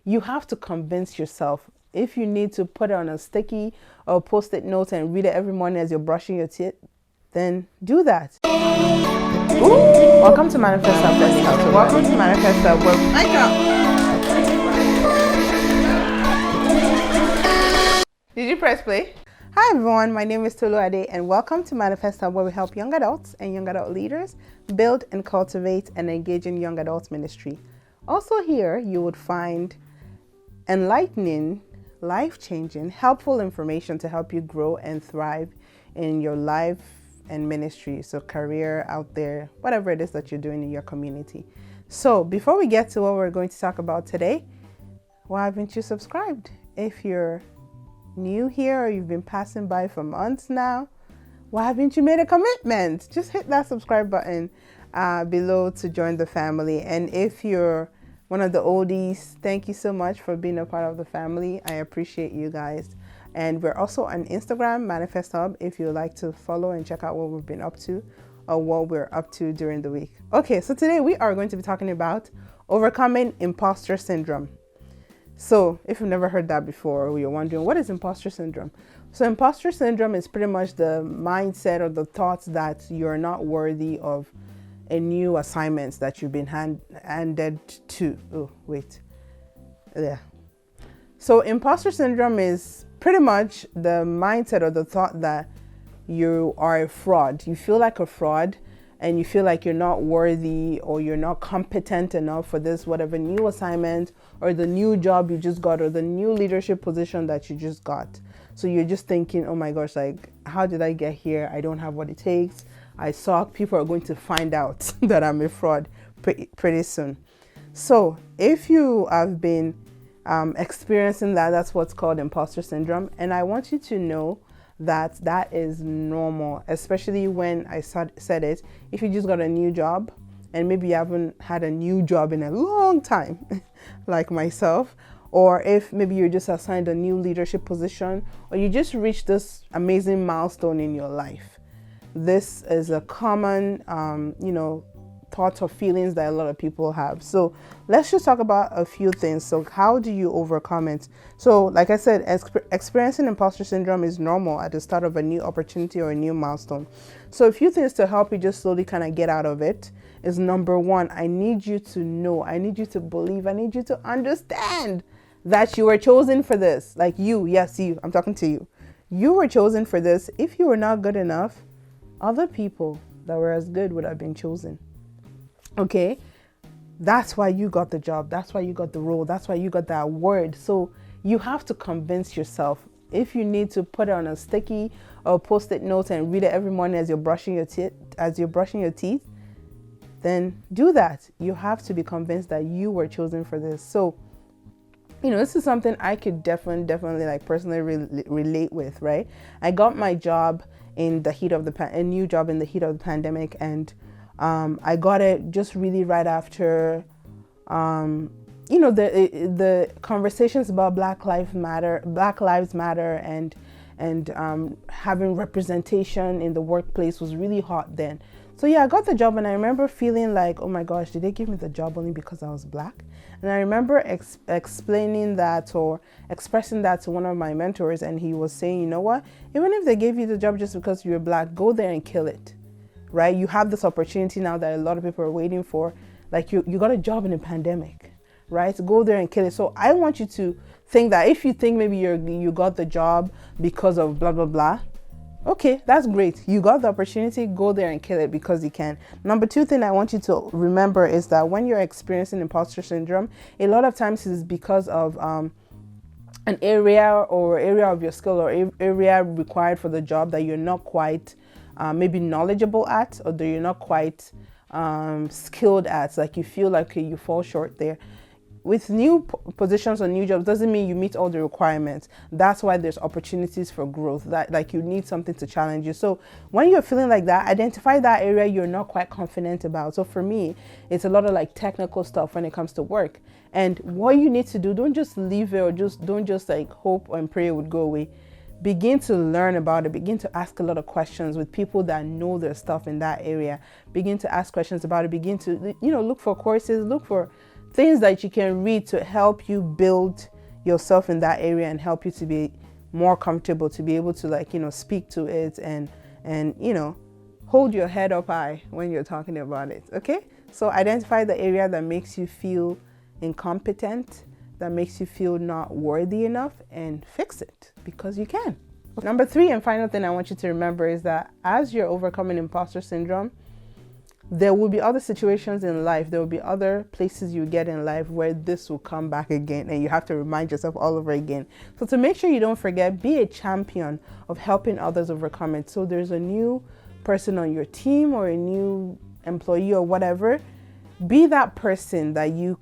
you have to convince yourself. If you need to put it on a sticky or post-it note and read it every morning as you're brushing your teeth, then do that. Welcome to Manifest Up. Welcome to Manifest Up. Did you press play? Hi everyone, my name is Tolu Ade and welcome to Manifest Hub, where we help young adults and young adult leaders build and cultivate and engage in young adult ministry. Also here you would find enlightening, life-changing, helpful information to help you grow and thrive in your life and ministry, so career out there, whatever it is that you're doing in your community. So before we get to what we're going to talk about today, why haven't you subscribed? If you're new here or you've been passing by for months now, why haven't you made a commitment? Just hit that subscribe button below to join the family. And if you're one of the oldies, thank you so much for being a part of the family. I appreciate you guys. And we're also on Instagram, Manifest Hub, if you'd like to follow and check out what we've been up to or what we're up to during the week. Okay, so today we are going to be talking about overcoming imposter syndrome. So if you've never heard that before, or you're wondering, what is imposter syndrome? So imposter syndrome is pretty much the mindset or the thoughts that you're not worthy of a new assignment that you've been handed to. So imposter syndrome is pretty much the mindset or the thought that you are a fraud. You feel like a fraud and you feel like you're not worthy or you're not competent enough for this, whatever new assignment or the new job you just got or the new leadership position that you just got. So you're just thinking, oh my gosh, like, how did I get here? I don't have what it takes. I suck. People are going to find out that I'm a fraud pretty soon. So if you have been experiencing that, that's what's called imposter syndrome. And I want you to know that is normal, especially when I said it. If you just got a new job and maybe you haven't had a new job in a long time, like myself, or if maybe you're just assigned a new leadership position, or you just reached this amazing milestone in your life. This is a common, thoughts or feelings that a lot of people have. So let's just talk about a few things. So how do you overcome it? So like I said, experiencing imposter syndrome is normal at the start of a new opportunity or a new milestone. So a few things to help you just slowly kind of get out of it is, number one, I need you to know, I need you to believe, I need you to understand that you were chosen for this. Like you, yes, you, I'm talking to you. You were chosen for this. If you were not good enough, other people that were as good would have been chosen. Okay, that's why you got the job. That's why you got the role. That's why you got that award. So you have to convince yourself. If you need to put it on a sticky or post-it note and read it every morning as you're brushing your teeth, then do that. You have to be convinced that you were chosen for this. So, this is something I could definitely like personally relate with, right? I got my job in the heat of a new job in the heat of the pandemic, and I got it just really right after, the conversations about Black Lives Matter, and having representation in the workplace was really hot then. So yeah, I got the job, and I remember feeling like, oh my gosh, did they give me the job only because I was Black? And I remember explaining that or expressing that to one of my mentors, and he was saying, you know what, even if they gave you the job just because you're Black, go there and kill it. Right? You have this opportunity now that a lot of people are waiting for. Like you got a job in a pandemic, right? Go there and kill it. So I want you to think that if you think maybe you got the job because of blah, blah, blah. Okay, that's great. You got the opportunity, go there and kill it because you can. Number two thing I want you to remember is that when you're experiencing imposter syndrome, a lot of times it's because of an area of your skill or area required for the job that you're not quite maybe knowledgeable at, or that you're not quite skilled at. Like you feel like you fall short there. With new positions or new jobs doesn't mean you meet all the requirements. That's why there's opportunities for growth. That like you need something to challenge you. So when you're feeling like that, identify that area you're not quite confident about. So for me, it's a lot of like technical stuff when it comes to work. And what you need to do, don't just leave it or don't just like hope and pray it would go away. Begin to learn about it. Begin to ask a lot of questions with people that know their stuff in that area. Begin to ask questions about it. Begin to, look for courses, look for things that you can read to help you build yourself in that area and help you to be more comfortable, to be able to, like, you know, speak to it and you know, hold your head up high when you're talking about it. Okay, so identify the area that makes you feel incompetent, that makes you feel not worthy enough, and fix it, because you can. Number 3 and final thing I want you to remember is that as you're overcoming imposter syndrome, there will be other situations in life, there will be other places you get in life where this will come back again, and you have to remind yourself all over again. So to make sure you don't forget, be a champion of helping others overcome it. So there's a new person on your team or a new employee or whatever, be that person that you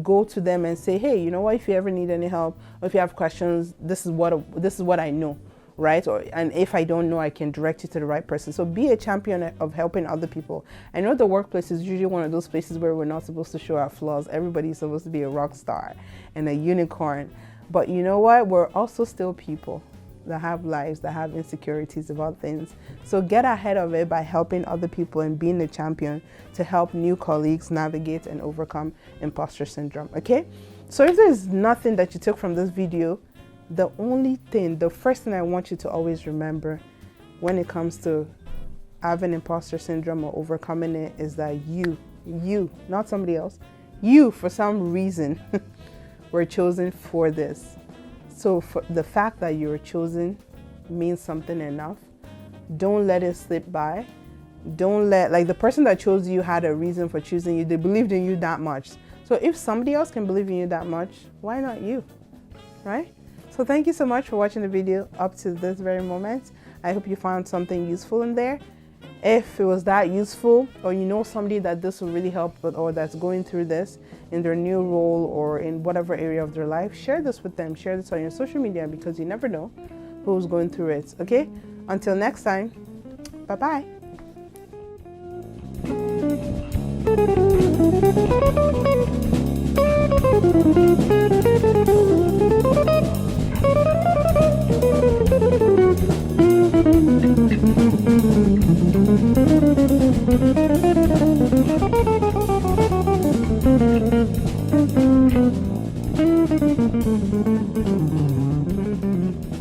go to them and say, hey, you know what, if you ever need any help or if you have questions, this is what I know, right? And if I don't know, I can direct you to the right person. So be a champion of helping other people. I know the workplace is usually one of those places where we're not supposed to show our flaws. Everybody's supposed to be a rock star and a unicorn. But you know what? We're also still people that have lives, that have insecurities about things. So get ahead of it by helping other people and being a champion to help new colleagues navigate and overcome imposter syndrome, okay? So if there's nothing that you took from this video, the first thing I want you to always remember when it comes to having imposter syndrome or overcoming it is that you, not somebody else, you, for some reason, were chosen for this. So for the fact that you were chosen means something enough. Don't let it slip by. Don't let, like, the person that chose you had a reason for choosing you. They believed in you that much. So if somebody else can believe in you that much, why not you, right? So thank you so much for watching the video up to this very moment. I hope you found something useful in there. If it was that useful, or you know somebody that this will really help with, or that's going through this in their new role or in whatever area of their life, share this with them. Share this on your social media, because you never know who's going through it, okay? Until next time, bye-bye.